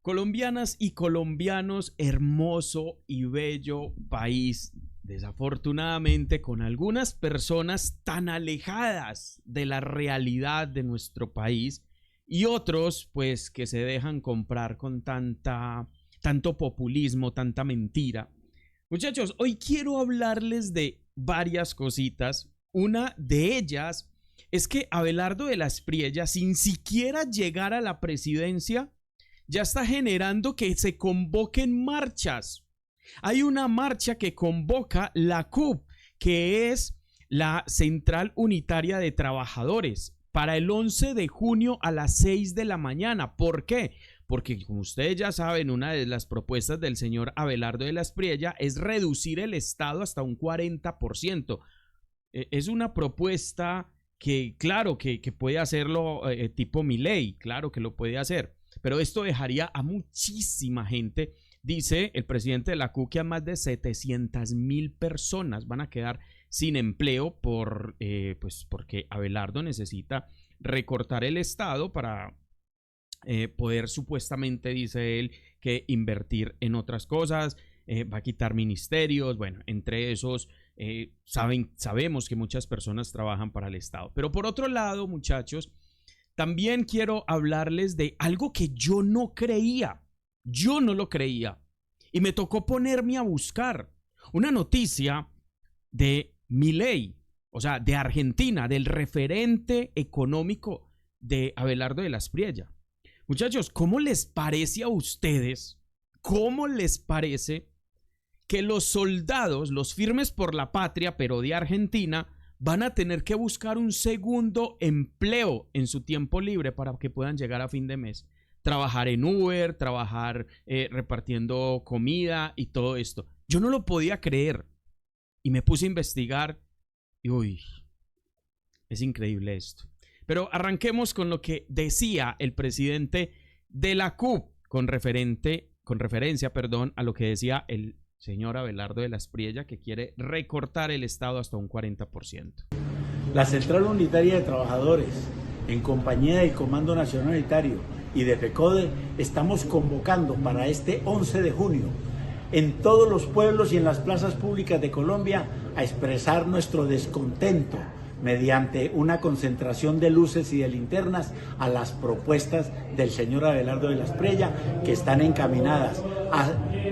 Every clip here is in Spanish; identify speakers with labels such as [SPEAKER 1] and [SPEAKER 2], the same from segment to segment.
[SPEAKER 1] Colombianas y colombianos, hermoso y bello país. Desafortunadamente, con algunas personas tan alejadas de la realidad de nuestro país y otros, pues, que se dejan comprar con tanto populismo, tanta mentira. Muchachos, hoy quiero hablarles de varias cositas. Una de ellas es que Abelardo de la Espriella, sin siquiera llegar a la presidencia, ya está generando que se convoquen marchas. Hay una marcha que convoca la CUP, que es la Central Unitaria de Trabajadores, para el 11 de junio a las 6 de la mañana. ¿Por qué? Porque, como ustedes ya saben, una de las propuestas del señor Abelardo de la Espriella es reducir el Estado hasta un 40%. Es una propuesta que, claro, que puede hacerlo tipo Milei, claro que lo puede hacer. Pero esto dejaría a muchísima gente. Dice el presidente de la CUC que a más de 700,000 personas van a quedar sin empleo porque Abelardo necesita recortar el Estado para poder supuestamente, dice él, que invertir en otras cosas. Va a quitar ministerios, bueno, entre esos sabemos que muchas personas trabajan para el Estado. Pero por otro lado, muchachos, también quiero hablarles de algo que yo no creía. Yo no lo creía. Y me tocó ponerme a buscar una noticia de Milei, o sea, de Argentina, del referente económico de Abelardo de la Espriella. Muchachos, ¿cómo les parece a ustedes? ¿Cómo les parece que los soldados, los firmes por la patria, pero de Argentina, van a tener que buscar un segundo empleo en su tiempo libre para que puedan llegar a fin de mes? Trabajar en Uber, trabajar repartiendo comida y todo esto. Yo no lo podía creer y me puse a investigar y uy, es increíble esto. Pero arranquemos con lo que decía el presidente de la CUP con referencia a lo que decía el señor Abelardo de la Espriella, que quiere recortar el Estado hasta un 40%.
[SPEAKER 2] La Central Unitaria de Trabajadores, en compañía del Comando Nacional Unitario y de FECODE, estamos convocando para este 11 de junio en todos los pueblos y en las plazas públicas de Colombia a expresar nuestro descontento mediante una concentración de luces y de linternas a las propuestas del señor Abelardo de la Espriella, que están encaminadas a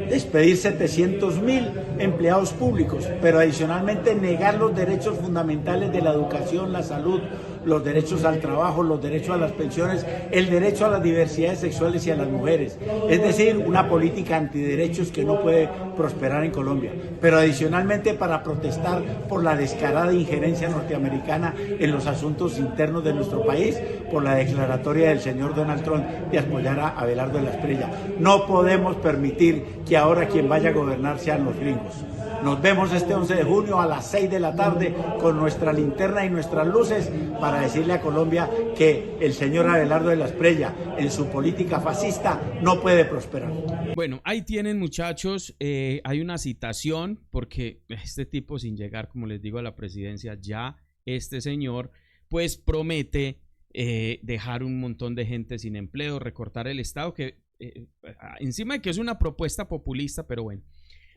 [SPEAKER 2] despedir 700,000 empleados públicos, pero adicionalmente negar los derechos fundamentales de la educación, la salud, los derechos al trabajo, los derechos a las pensiones, el derecho a las diversidades sexuales y a las mujeres. Es decir, una política antiderechos que no puede prosperar en Colombia. Pero adicionalmente para protestar por la descarada injerencia norteamericana en los asuntos internos de nuestro país, por la declaratoria del señor Donald Trump de apoyar a Abelardo de la Espriella. No podemos permitir que ahora quien vaya a gobernar sean los gringos. Nos vemos este 11 de junio a las 6 de la tarde con nuestra linterna y nuestras luces para decirle a Colombia que el señor Abelardo de la Espriella en su política fascista no puede prosperar.
[SPEAKER 1] Bueno, ahí tienen, muchachos, hay una citación porque este tipo, sin llegar, como les digo, a la presidencia, ya este señor pues promete dejar un montón de gente sin empleo, recortar el Estado, que encima de que es una propuesta populista, pero bueno.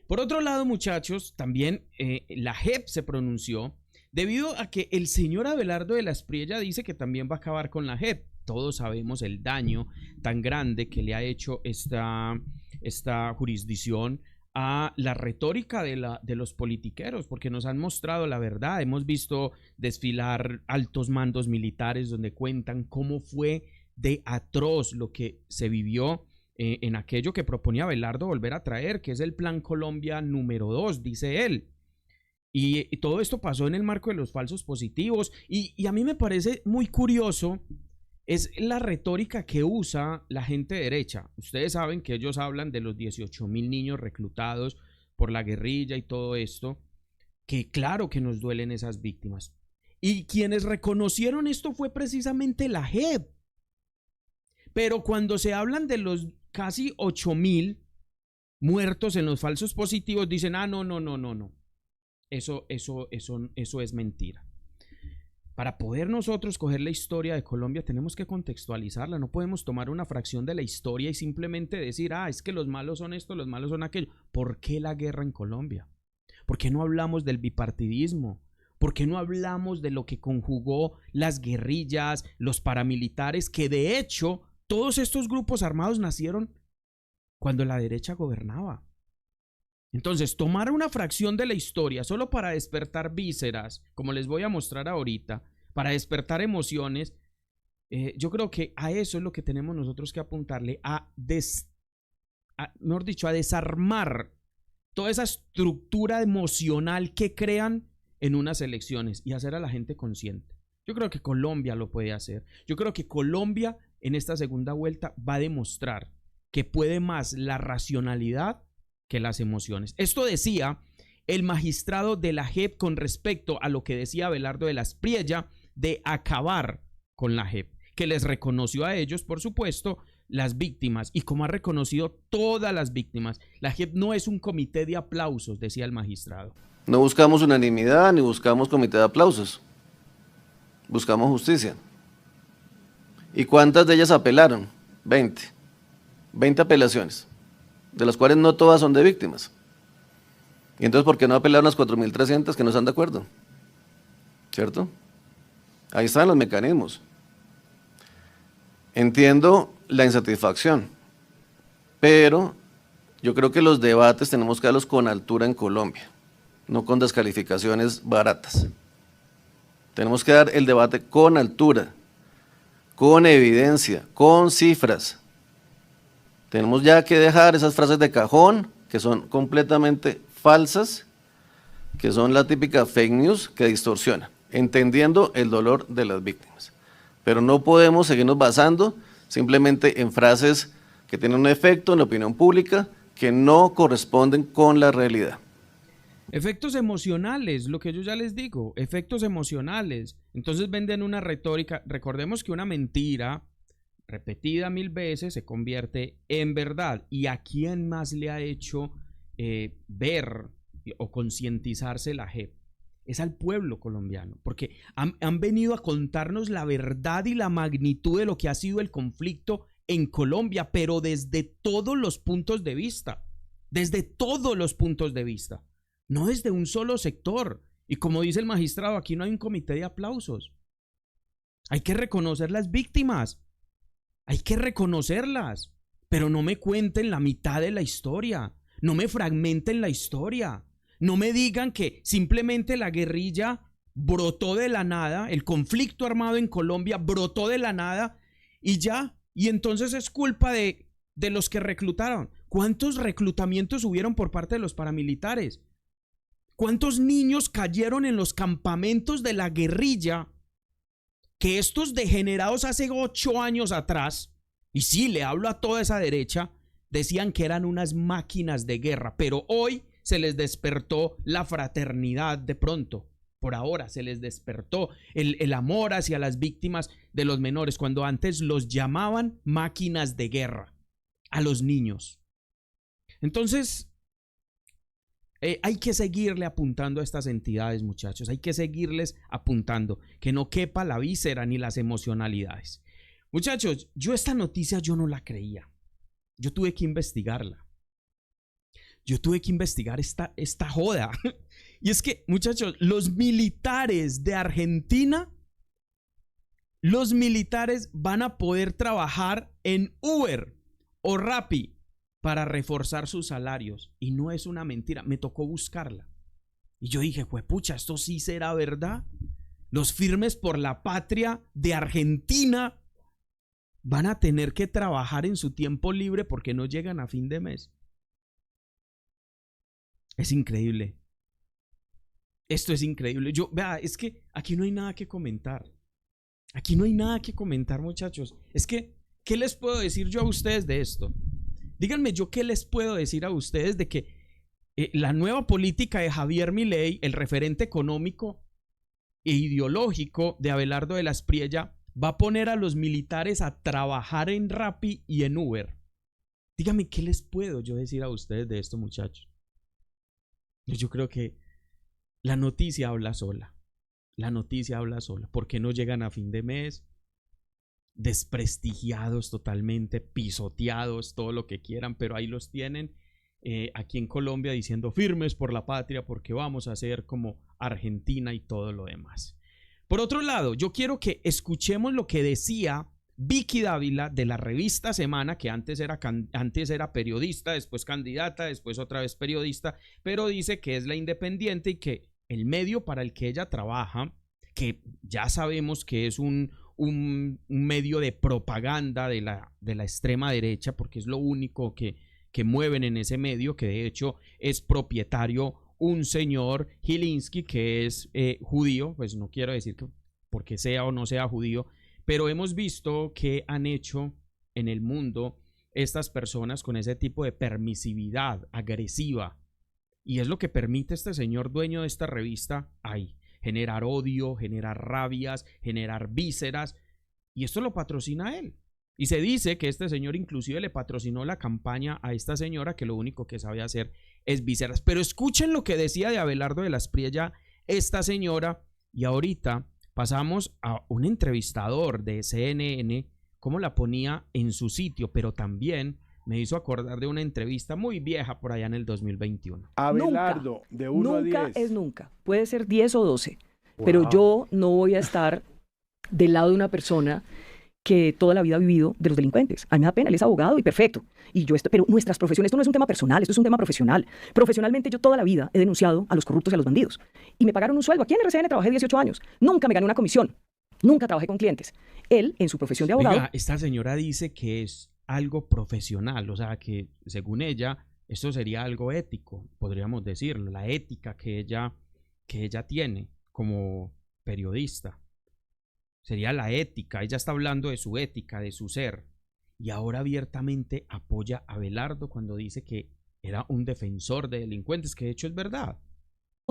[SPEAKER 1] Por otro lado, muchachos, también la JEP se pronunció debido a que el señor Abelardo de la Espriella dice que también va a acabar con la JEP. Todos sabemos el daño tan grande que le ha hecho esta jurisdicción a la retórica de los politiqueros, porque nos han mostrado la verdad. Hemos visto desfilar altos mandos militares donde cuentan cómo fue de atroz lo que se vivió en aquello que proponía Abelardo volver a traer, que es el Plan Colombia número 2, dice él. Y todo esto pasó en el marco de los falsos positivos. Y a mí me parece muy curioso es la retórica que usa la gente derecha. Ustedes saben que ellos hablan de los 18,000 niños reclutados por la guerrilla y todo esto, que claro que nos duelen esas víctimas. Y quienes reconocieron esto fue precisamente la JEP. Pero cuando se hablan de los casi 8,000 muertos en los falsos positivos, dicen, no. Eso es mentira. para poder nosotros coger la historia de Colombia tenemos que contextualizarla, no podemos tomar una fracción de la historia y simplemente decir, es que los malos son esto, los malos son aquello. ¿Por qué la guerra en Colombia? ¿Por qué no hablamos del bipartidismo? ¿Por qué no hablamos de lo que conjugó las guerrillas, los paramilitares, que de hecho todos estos grupos armados nacieron cuando la derecha gobernaba? Entonces, tomar una fracción de la historia solo para despertar vísceras, como les voy a mostrar ahorita, para despertar emociones, yo creo que a eso es lo que tenemos nosotros que apuntarle, mejor dicho, a desarmar toda esa estructura emocional que crean en unas elecciones y hacer a la gente consciente. Yo creo que Colombia lo puede hacer. Yo creo que Colombia en esta segunda vuelta va a demostrar que puede más la racionalidad que las emociones. Esto decía el magistrado de la JEP con respecto a lo que decía Abelardo de la Espriella de acabar con la JEP, que les reconoció a ellos, por supuesto, las víctimas, y como ha reconocido todas las víctimas. La JEP no es un comité de aplausos, decía el magistrado.
[SPEAKER 3] No buscamos unanimidad ni buscamos comité de aplausos. Buscamos justicia. ¿Y cuántas de ellas apelaron? 20. 20 apelaciones, de las cuales no todas son de víctimas. Y entonces, ¿por qué no apelaron las 4.300 que no están de acuerdo? ¿Cierto? Ahí están los mecanismos. Entiendo la insatisfacción, pero yo creo que los debates tenemos que darlos con altura en Colombia, no con descalificaciones baratas. Tenemos que dar el debate con altura, con evidencia, con cifras. Tenemos ya que dejar esas frases de cajón que son completamente falsas, que son la típica fake news que distorsiona, entendiendo el dolor de las víctimas. Pero no podemos seguirnos basando simplemente en frases que tienen un efecto en la opinión pública que no corresponden con la realidad.
[SPEAKER 1] Efectos emocionales, lo que yo ya les digo, efectos emocionales. Entonces venden una retórica. Recordemos que una mentira repetida 1000 veces se convierte en verdad. ¿Y a quién más le ha hecho ver o concientizarse la JEP? Es al pueblo colombiano, porque han venido a contarnos la verdad y la magnitud de lo que ha sido el conflicto en Colombia, pero desde todos los puntos de vista, no desde un solo sector. Y como dice el magistrado, aquí no hay un comité de aplausos. Hay que reconocer las víctimas, hay que reconocerlas, pero no me cuenten la mitad de la historia, no me fragmenten la historia. No me digan que simplemente la guerrilla brotó de la nada, el conflicto armado en Colombia brotó de la nada y ya, y entonces es culpa de los que reclutaron. ¿Cuántos reclutamientos hubieron por parte de los paramilitares? ¿Cuántos niños cayeron en los campamentos de la guerrilla que estos degenerados hace 8 años atrás, y sí, le hablo a toda esa derecha, decían que eran unas máquinas de guerra, pero hoy se les despertó la fraternidad de pronto? Por ahora se les despertó el amor hacia las víctimas de los menores, cuando antes los llamaban máquinas de guerra a los niños. Entonces, hay que seguirle apuntando a estas entidades, muchachos. Hay que seguirles apuntando, que no quepa la víscera ni las emocionalidades. Muchachos, yo esta noticia yo no la creía. Yo tuve que investigarla. Yo tuve que investigar esta joda. Y es que, muchachos, los militares de Argentina, los militares van a poder trabajar en Uber o Rappi para reforzar sus salarios. Y no es una mentira, me tocó buscarla. Y yo dije, pucha, ¿esto sí será verdad? Los firmes por la patria de Argentina van a tener que trabajar en su tiempo libre porque no llegan a fin de mes. Es increíble. Esto es increíble. Vea, es que aquí no hay nada que comentar. Aquí no hay nada que comentar, muchachos. Es que, ¿qué les puedo decir yo a ustedes de esto? Díganme yo qué les puedo decir a ustedes de que la nueva política de Javier Milei, el referente económico e ideológico de Abelardo de la Espriella, va a poner a los militares a trabajar en Rappi y en Uber. Díganme qué les puedo yo decir a ustedes de esto, muchachos. Yo creo que la noticia habla sola. La noticia habla sola. ¿Por qué no llegan a fin de mes? Desprestigiados totalmente, pisoteados, todo lo que quieran, pero ahí los tienen aquí en Colombia diciendo firmes por la patria porque vamos a ser como Argentina y todo lo demás. Por otro lado, yo quiero que escuchemos lo que decía Vicky Dávila de la revista Semana, que antes era periodista, después candidata, después otra vez periodista, pero dice que es la independiente y que el medio para el que ella trabaja, que ya sabemos que es un medio de propaganda de la extrema derecha, porque es lo único que mueven en ese medio, que de hecho es propietario un señor Gilinski, que es judío, pues no quiero decir que porque sea o no sea judío, pero hemos visto que han hecho en el mundo estas personas con ese tipo de permisividad agresiva, y es lo que permite este señor dueño de esta revista ahí, generar odio, generar rabias, generar vísceras, y esto lo patrocina él. Y se dice que este señor inclusive le patrocinó la campaña a esta señora, que lo único que sabe hacer es vísceras. Pero escuchen lo que decía de Abelardo de la Espriella esta señora, y ahorita pasamos a un entrevistador de CNN, cómo la ponía en su sitio, pero también me hizo acordar de una entrevista muy vieja por allá en el 2021.
[SPEAKER 4] Abelardo,
[SPEAKER 5] nunca,
[SPEAKER 4] de 1 a 10.
[SPEAKER 5] Nunca es nunca. Puede ser 10 o 12. Wow. Pero yo no voy a estar del lado de una persona que toda la vida ha vivido de los delincuentes. A mí me da pena, él es abogado y perfecto. Pero nuestras profesiones, esto no es un tema personal, esto es un tema profesional. Profesionalmente yo toda la vida he denunciado a los corruptos y a los bandidos. Y me pagaron un sueldo. Aquí en RCN trabajé 18 años. Nunca me gané una comisión. Nunca trabajé con clientes. Él, en su profesión de abogado...
[SPEAKER 1] Oiga, esta señora dice que es algo profesional, o sea, que según ella, esto sería algo ético, podríamos decirlo, la ética que ella tiene como periodista. Sería la ética, ella está hablando de su ética, de su ser, y ahora abiertamente apoya a Abelardo cuando dice que era un defensor de delincuentes, que de hecho es verdad.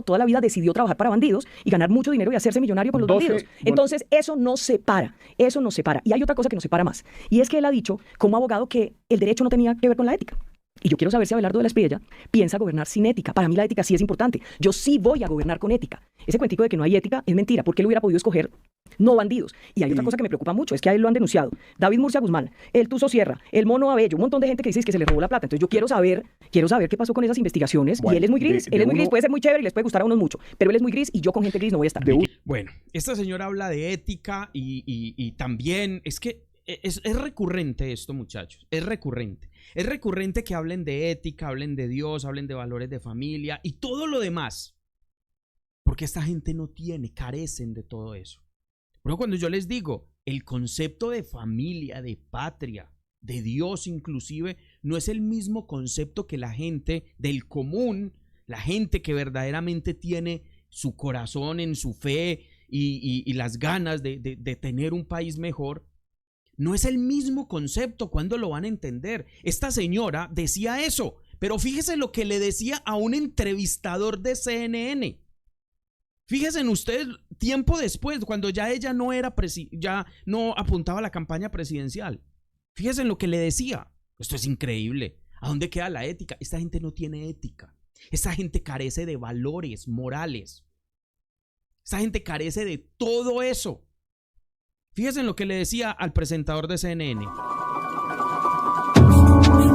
[SPEAKER 5] Toda la vida decidió trabajar para bandidos y ganar mucho dinero y hacerse millonario con los bandidos. Entonces, eso nos separa, eso nos separa. Y hay otra cosa que nos separa más, y es que él ha dicho como abogado que el derecho no tenía que ver con la ética. Y yo quiero saber si Abelardo de la Espriella piensa gobernar sin ética. Para mí la ética sí es importante. Yo sí voy a gobernar con ética. Ese cuentico de que no hay ética es mentira, porque él hubiera podido escoger no bandidos. Y hay otra cosa que me preocupa mucho, es que a él lo han denunciado. David Murcia Guzmán, el Tuzo Sierra, el Mono Abello, un montón de gente que dice que se le robó la plata. Entonces yo quiero saber qué pasó con esas investigaciones. Bueno, y él es muy gris, puede ser muy chévere y les puede gustar a unos mucho, pero él es muy gris y yo con gente gris no voy a estar.
[SPEAKER 1] Bueno, esta señora habla de ética y también es que es recurrente esto, muchachos, es recurrente. Es recurrente que hablen de ética, hablen de Dios, hablen de valores de familia y todo lo demás. Porque esta gente no tiene, carecen de todo eso. Pero cuando yo les digo, el concepto de familia, de patria, de Dios inclusive, no es el mismo concepto que la gente del común, la gente que verdaderamente tiene su corazón en su fe y las ganas de tener un país mejor. No es el mismo concepto. ¿Cuándo lo van a entender? Esta señora decía eso, pero fíjese lo que le decía a un entrevistador de CNN. Fíjense ustedes, tiempo después, cuando ya ella no era ya no apuntaba a la campaña presidencial. Fíjense lo que le decía. Esto es increíble. ¿A dónde queda la ética? Esta gente no tiene ética. Esta gente carece de valores morales. Esta gente carece de todo eso. Fíjense en lo que le decía al presentador de CNN.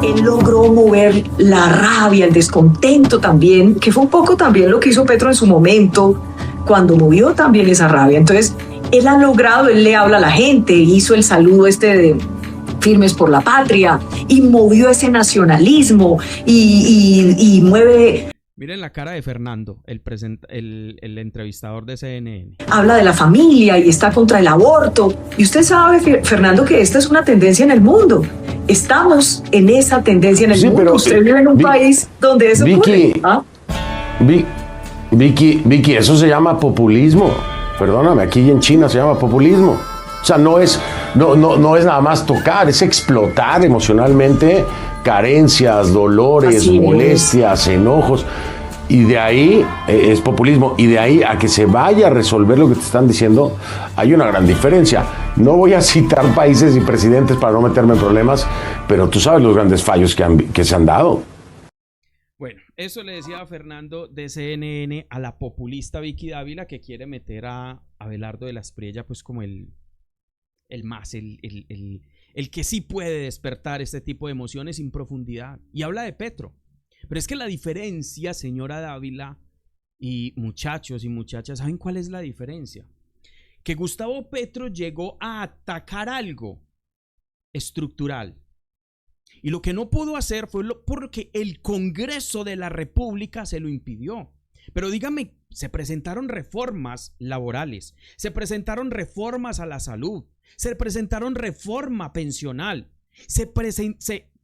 [SPEAKER 6] Él logró mover la rabia, el descontento también, que fue un poco también lo que hizo Petro en su momento, cuando movió también esa rabia. Entonces, él ha logrado, él le habla a la gente, hizo el saludo de firmes por la patria, y movió ese nacionalismo, y mueve...
[SPEAKER 1] Miren la cara de Fernando, el entrevistador de CNN.
[SPEAKER 6] Habla de la familia y está contra el aborto. Y usted sabe, Fernando, que esta es una tendencia en el mundo. Estamos en esa tendencia en el mundo. Pero usted vive en un país donde eso ocurre. ¿Ah?
[SPEAKER 4] Vicky, eso se llama populismo. Perdóname, aquí en China se llama populismo. O sea, no es nada más tocar, es explotar emocionalmente carencias, dolores, así molestias, enojos, y de ahí es populismo, y de ahí a que se vaya a resolver lo que te están diciendo, hay una gran diferencia. No voy a citar países y presidentes para no meterme en problemas, pero tú sabes los grandes fallos que se han dado.
[SPEAKER 1] Bueno, eso le decía a Fernando de CNN a la populista Vicky Dávila, que quiere meter a Abelardo de la Espriella pues como el que sí puede despertar este tipo de emociones sin profundidad. Y habla de Petro. Pero es que la diferencia, señora Dávila y muchachos y muchachas, ¿saben cuál es la diferencia? Que Gustavo Petro llegó a atacar algo estructural. Y lo que no pudo hacer fue porque el Congreso de la República se lo impidió. Pero dígame, se presentaron reformas laborales, se presentaron reformas a la salud, se presentaron reforma pensional, se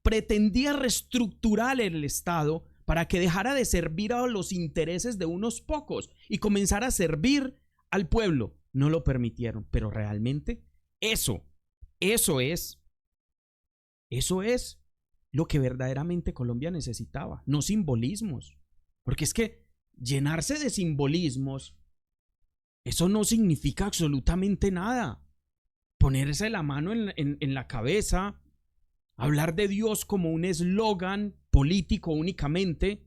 [SPEAKER 1] pretendía reestructurar el Estado para que dejara de servir a los intereses de unos pocos y comenzara a servir al pueblo. No lo permitieron, pero realmente eso es lo que verdaderamente Colombia necesitaba, no simbolismos. Porque es que llenarse de simbolismos, eso no significa absolutamente nada. Ponerse la mano en la cabeza, hablar de Dios como un eslogan político únicamente,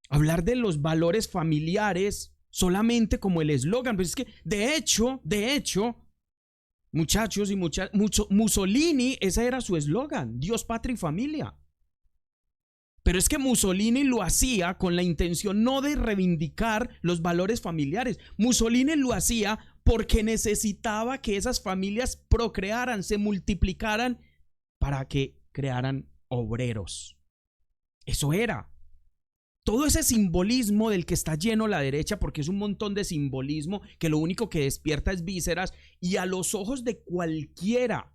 [SPEAKER 1] hablar de los valores familiares solamente como el eslogan. Pues es que, de hecho, muchachos y Mussolini, ese era su eslogan, Dios, patria y familia. Pero es que Mussolini lo hacía con la intención no de reivindicar los valores familiares. Mussolini lo hacía porque necesitaba que esas familias procrearan, se multiplicaran para que crearan obreros. Eso era. Todo ese simbolismo del que está lleno la derecha, porque es un montón de simbolismo que lo único que despierta es vísceras, y a los ojos de cualquiera,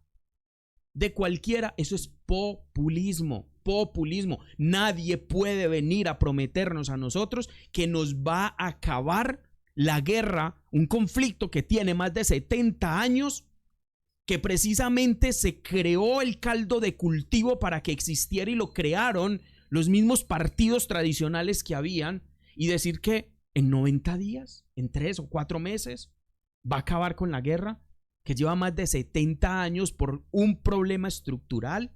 [SPEAKER 1] eso es populismo. Nadie puede venir a prometernos a nosotros que nos va a acabar la guerra, un conflicto que tiene más de 70 años, que precisamente se creó el caldo de cultivo para que existiera y lo crearon los mismos partidos tradicionales que habían, y decir que en 90 días, en 3 o 4 meses, va a acabar con la guerra que lleva más de 70 años por un problema estructural.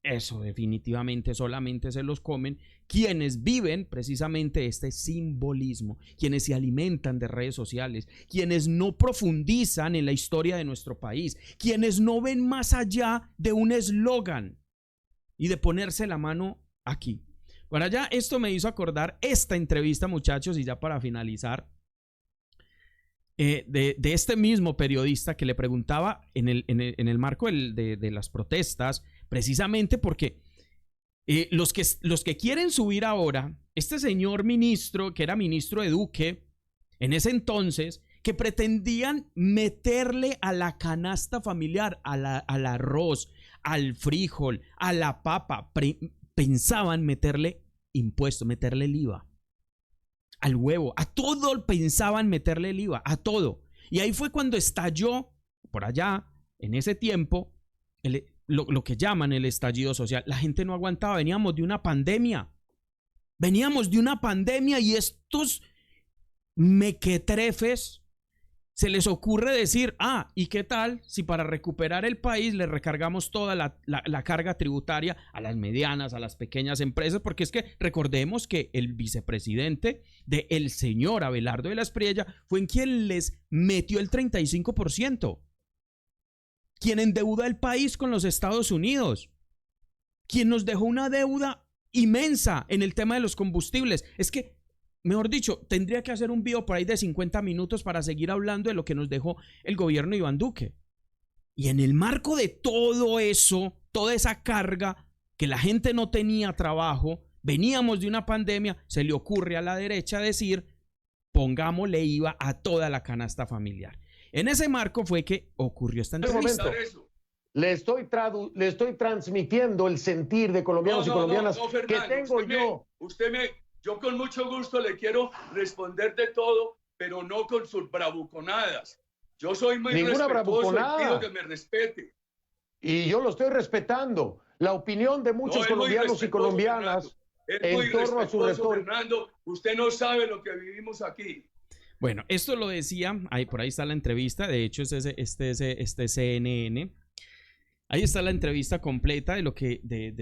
[SPEAKER 1] Eso definitivamente solamente se los comen quienes viven precisamente este simbolismo, quienes se alimentan de redes sociales, quienes no profundizan en la historia de nuestro país, quienes no ven más allá de un eslogan y de ponerse la mano aquí. Bueno, ya esto me hizo acordar esta entrevista, muchachos, y ya para finalizar, de este mismo periodista que le preguntaba en el marco de las protestas, precisamente porque los que quieren subir ahora, este señor ministro, que era ministro de Duque en ese entonces, que pretendían meterle a la canasta familiar, al arroz, al frijol, a la papa, pensaban meterle impuestos, meterle el IVA, al huevo, a todo pensaban meterle el IVA, a todo. Y ahí fue cuando estalló, por allá, en ese tiempo, lo que llaman el estallido social. La gente no aguantaba, veníamos de una pandemia y estos mequetrefes se les ocurre decir, ¿y qué tal si para recuperar el país le recargamos toda la carga tributaria a las medianas, a las pequeñas empresas? Porque es que recordemos que el vicepresidente del señor Abelardo de la Espriella fue en quien les metió el 35%, quien endeuda el país con los Estados Unidos, quien nos dejó una deuda inmensa en el tema de los combustibles. Es que, mejor dicho, tendría que hacer un video por ahí de 50 minutos para seguir hablando de lo que nos dejó el gobierno de Iván Duque. Y en el marco de todo eso, toda esa carga, que la gente no tenía trabajo, veníamos de una pandemia, se le ocurre a la derecha decir, pongámosle IVA a toda la canasta familiar. En ese marco fue que ocurrió esta entrevista.
[SPEAKER 4] Le estoy transmitiendo el sentir de colombianos y colombianas
[SPEAKER 7] Fernando,
[SPEAKER 4] que tengo yo.
[SPEAKER 7] Yo con mucho gusto le quiero responder de todo, pero no con sus bravuconadas. Yo soy muy respetuoso y pido que me respete.
[SPEAKER 4] Y yo lo estoy respetando. La opinión de muchos colombianos y colombianas en torno a su respeto.
[SPEAKER 7] Fernando, usted no sabe lo que vivimos aquí.
[SPEAKER 1] Bueno, esto lo decía, por ahí está la entrevista, de hecho este CNN. Ahí está la entrevista completa de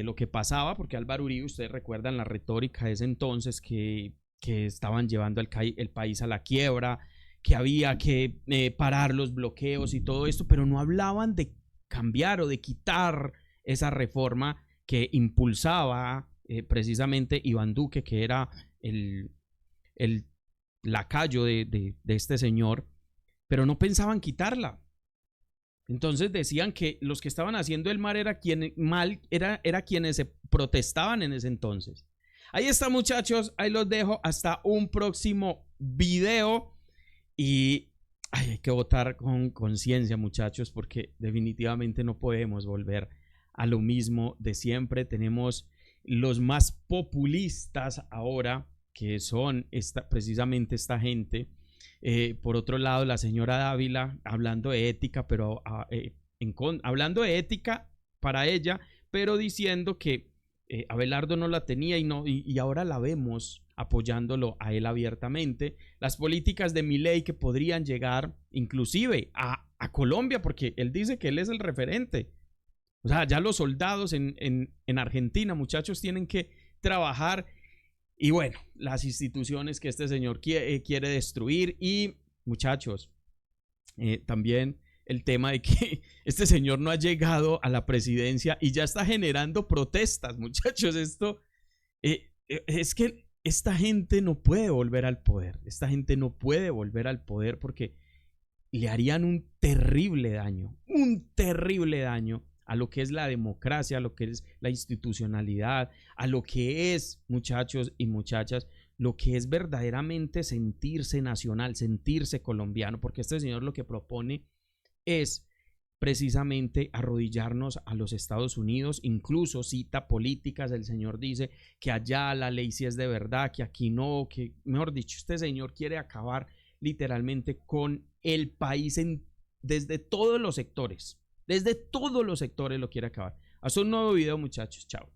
[SPEAKER 1] lo que pasaba, porque Álvaro Uribe, ustedes recuerdan la retórica de ese entonces que estaban llevando el país a la quiebra, que había que parar los bloqueos y todo esto, pero no hablaban de cambiar o de quitar esa reforma que impulsaba precisamente Iván Duque, que era el lacayo de este señor, pero no pensaban quitarla. Entonces decían que los que estaban haciendo el mal era quienes se protestaban en ese entonces. Ahí está, muchachos, ahí los dejo, hasta un próximo video y hay que votar con conciencia, muchachos, porque definitivamente no podemos volver a lo mismo de siempre. Tenemos los más populistas ahora, que son precisamente esta gente. Por otro lado, la señora Dávila hablando de ética, pero hablando de ética para ella, pero diciendo que Abelardo no la tenía y ahora la vemos apoyándolo a él abiertamente. Las políticas de Milei que podrían llegar inclusive a Colombia, porque él dice que él es el referente. O sea, ya los soldados en Argentina, muchachos, tienen que trabajar. Y bueno, las instituciones que este señor quiere destruir. Y muchachos, también el tema de que este señor no ha llegado a la presidencia y ya está generando protestas, muchachos. Esto es que esta gente no puede volver al poder. Esta gente no puede volver al poder porque le harían un terrible daño a lo que es la democracia, a lo que es la institucionalidad, a lo que es, muchachos y muchachas, lo que es verdaderamente sentirse nacional, sentirse colombiano, porque este señor lo que propone es precisamente arrodillarnos a los Estados Unidos. Incluso cita políticas, el señor dice que allá la ley sí es de verdad, que aquí no, que mejor dicho, este señor quiere acabar literalmente con el país desde todos los sectores. Desde todos los sectores lo quiere acabar. Hasta un nuevo video, muchachos. Chao.